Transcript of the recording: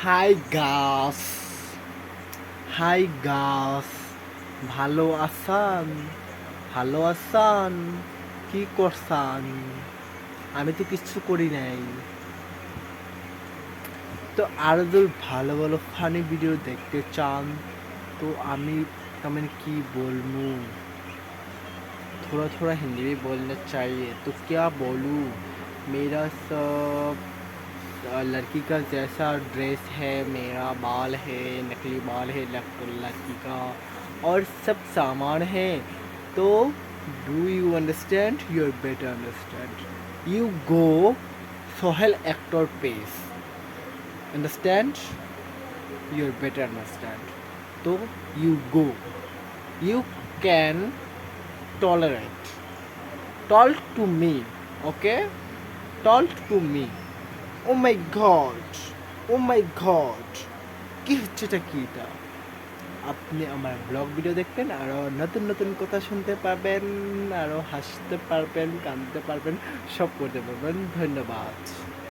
High গাছ, high গাছ, ভালো আছেন? ভালো আছেন? কি করছেন? আমি তো কিচ্ছু করি নাই। তো আরো যদি ভালো ভালো ফানি ভিডিও দেখতে চান तो আমি তেমন কি बोलूँ, थोड़ा थोड़ा हिंदी भी बोलना चाहिए तो क्या बोलूँ। मेरा सब लड़की का जैसा ड्रेस है, मेरा बाल है, नकली बाल है लड़की का, और सब सामान है। तो do you understand? You better understand. You go Sohail actor page, understand? You better understand. तो you go, you can tolerate, talk to me, okay? Talk to me. Oh my god, oh my god, কি হচ্ছে এটা? কি এটা? আপনি আমার blog video দেখবেন, আরও নতুন নতুন কথা শুনতে পারবেন, আরও হাসতে পারবেন, কাঁদতে পারবেন, সব করতে পারবেন। ধন্যবাদ।